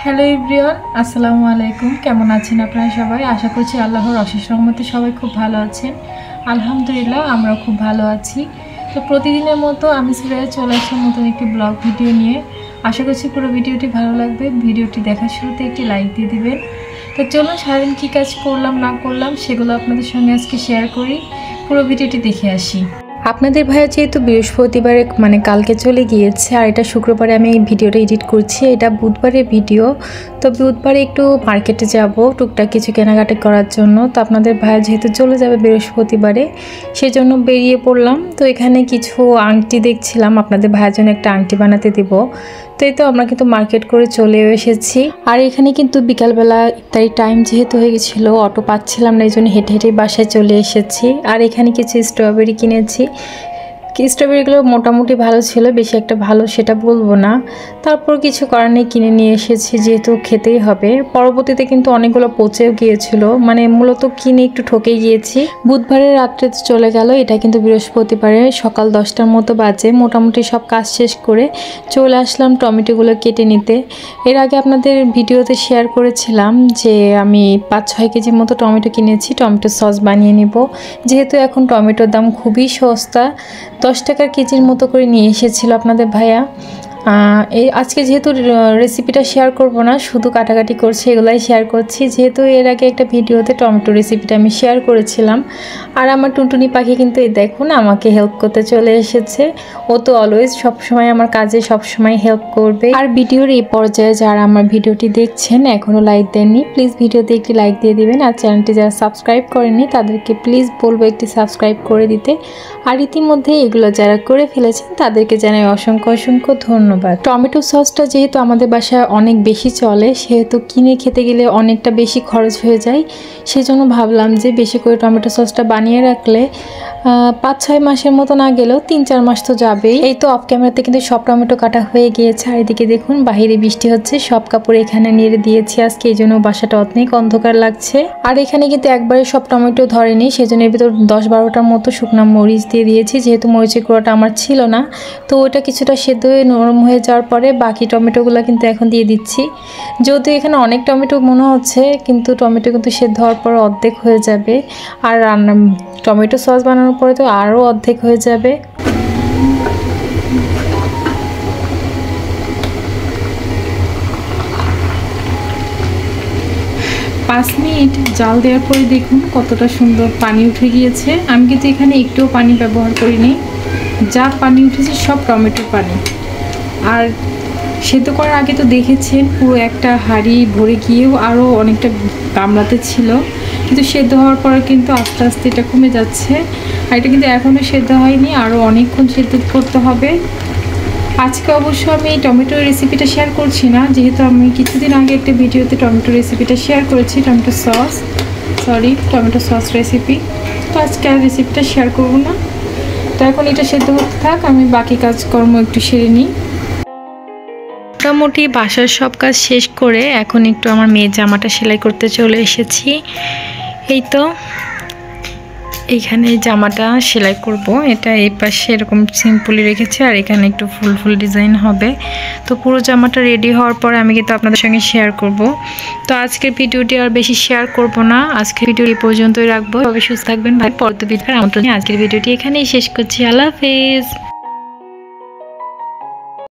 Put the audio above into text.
Hello everyone, আসসালামু আলাইকুম। কেমন আছেন আপনারা সবাই? আশা করছি আল্লাহর অশেষ রহমতে সবাই খুব ভালো আছেন। আলহামদুলিল্লাহ, আমরাও খুব ভালো আছি। তো প্রতিদিনের মতো আমি সিরিয়াল চলে আসলাম নতুন একটি ব্লগ ভিডিও নিয়ে। আশা করছি পুরো ভিডিওটি ভালো লাগবে। ভিডিওটি দেখার শুরুতে একটি লাইক দিয়ে দিবেন। তো চলুন সারাদিন কী কাজ করলাম না করলাম সেগুলো আপনাদের সঙ্গে আজকে শেয়ার করি। পুরো ভিডিওটি দেখে আসি। আপনাদের ভাইয়া যেহেতু বৃহস্পতিবারে কালকে চলে গিয়েছে, আর এটা শুক্রবারে আমি এই ভিডিওটা এডিট করছি। এটা বুধবারের ভিডিও। তো বুধবারে একটু মার্কেটে যাব টুকটাক কিছু কেনাকাটা করার জন্য। তো আপনাদের ভাইয়া যেহেতু চলে যাবে বৃহস্পতিবারে, সেজন্য বেরিয়ে পড়লাম। তো এখানে কিছু আংটি দেখছিলাম, আপনাদের ভাইয়ের জন্য একটা আংটি বানাতে দেব। তো এই তো আমরা কিন্তু মার্কেট করে চলে এসেছি। আর এখানে কিন্তু বিকালবেলা ইফতারি টাইম যেহেতু হয়ে গেছিলো, অটো পাচ্ছিলাম না, এই জন্য হেঁটে হেঁটে বাসায় চলে এসেছি। আর এখানে কিছু স্ট্রবেরি কিনেছি। স্ট্রবেরিগুলো মোটামুটি ভালো ছিল, বেশি একটা ভালো সেটা বলবো না। তারপর কিছু করার নেই, কিনে নিয়ে এসেছি, যেহেতু খেতেই হবে। পরবর্তীতে কিন্তু অনেকগুলো পচেও গিয়েছিল, মূলত কিনে একটু ঠকে গিয়েছি। বুধবারের রাত্রে চলে গেল, এটা কিন্তু বৃহস্পতিবারে সকাল 10টার মতো বাজে। মোটামুটি সব কাজ শেষ করে চলে আসলাম টমেটোগুলো কেটে নিতে। এর আগে আপনাদের ভিডিওতে শেয়ার করেছিলাম যে আমি 5-6 কেজির মতো টমেটো কিনেছি, টমেটো সস বানিয়ে নিব। যেহেতু এখন টমেটোর দাম খুবই সস্তা, 10 টাকার কেজির মতো করে নিয়ে এসেছিল আপনাদের ভাইয়া। আজকে যেহেতু রেসিপিটা শেয়ার করব না, শুধু কাটাকাটি করছি, এগুলাই শেয়ার করছি। যেহেতু এর আগে একটা ভিডিওতে টমেটো রেসিপিটা আমি শেয়ার করেছিলাম। আর আমার টুনটুনি পাখি কিন্তু এই দেখুন আমাকে হেল্প করতে চলে এসেছে। ও তো অলওয়েজ সবসময় আমার কাজে সবসময় হেল্প করবে। আর ভিডিওর এই পর্যায়ে যারা আমার ভিডিওটি দেখছেন এখনও লাইক দেননি, প্লিজ ভিডিওতে একটি লাইক দিয়ে দিবেন। আর চ্যানেলটি যারা সাবস্ক্রাইব করেননি তাদেরকে প্লিজ বলবো একটি সাবস্ক্রাইব করে দিতে। আর ইতিমধ্যে এগুলো যারা করে ফেলেছেন তাদেরকে জানাই অসংখ্য অসংখ্য ধন্যবাদ। টমেটো সসটা যেহেতু আমাদের বাসায় অনেক বেশি চলে, সেহেতু কিনে খেতে গেলে অনেকটা বেশি খরচ হয়ে যায়। সেজন্য ভাবলাম যে বেশি করে টমেটো সসটা বানিয়ে রাখলে 5-6 মাসের মতো না গেলেও 3-4 মাস তো যাবেই। এই তো অফ ক্যামেরাতে কিন্তু সব টমেটো কাটা হয়ে গিয়েছে। আর এদিকে দেখুন বাহিরে বৃষ্টি হচ্ছে, সব কাপড় এখানে নেড়ে দিয়েছি আজকে, এই জন্য বাসাটা অনেক অন্ধকার লাগছে। আর এখানে কিন্তু একবারে সব টমেটো ধরেনি, সেজন্য এর ভিতর 10-12টার মতো শুকনো মরিচ দিয়ে দিয়েছি। যেহেতু মরিচের গুঁড়োটা আমার ছিল না, তো ওইটা কিছুটা সেদ্ধ হয়ে নরম হয়ে যাওয়ার পরে বাকি টমেটোগুলো কিন্তু এখন দিয়ে দিচ্ছি। যদিও এখানে অনেক টমেটো মনে হচ্ছে, কিন্তু টমেটো কিন্তু সেদ্ধ হওয়ার পর অর্ধেক হয়ে যাবে। আর টমেটো সস বানানোর পরে তো আরও অর্ধেক হয়ে যাবে। 5 মিনিট জাল দেওয়ার পরে দেখুন কতটা সুন্দর পানি উঠে গিয়েছে। আমি কিন্তু এখানে একটুও পানি ব্যবহার করিনি, যা পানি উঠেছে সব টমেটোর পানি। আর সেদ্ধ করার আগে তো দেখেছেন পুরো একটা হাঁড়ি ভরে গিয়েও আরও অনেকটা গামলাতে ছিল, কিন্তু সেদ্ধ হওয়ার পরে কিন্তু আস্তে আস্তে এটা কমে যাচ্ছে। আর এটা কিন্তু এখনও সেদ্ধ হয়নি, আরও অনেকক্ষণ সেদ্ধ করতে হবে। আজকে অবশ্য আমি এই টমেটো রেসিপিটা শেয়ার করছি না, যেহেতু আমি কিছুদিন আগে একটা ভিডিওতে টমেটো রেসিপিটা শেয়ার করেছি, টমেটো সস রেসিপি। তো আজকে আর রেসিপিটা শেয়ার করব না। তো এখন এটা সেদ্ধ হতে থাক, আমি বাকি কাজকর্ম একটু সেরে নিই। মোটামুটি বাসার সব কাজ শেষ করে এখন একটু আমার মেয়ের জামাটা সেলাই করতে চলে এসেছি। এই তো এইখানে জামাটা সেলাই করব। এটা এই পাশে এরকম সিম্পলি রেখেছি, আর এখানে একটু ফুল ফুল ডিজাইন হবে। তো পুরো জামাটা রেডি হওয়ার পরে আমি কিন্তু আপনাদের সঙ্গে শেয়ার করব। তো আজকের ভিডিওটি আর বেশি শেয়ার করব না, আজকের ভিডিও এই পর্যন্তই রাখবো। তবে সুস্থ থাকবেন ভাই, পরবর্তী ভিডিওর আমন্ত্রণ। আজকের ভিডিওটি এখানেই শেষ করছি। আল্লাহ হাফেজ।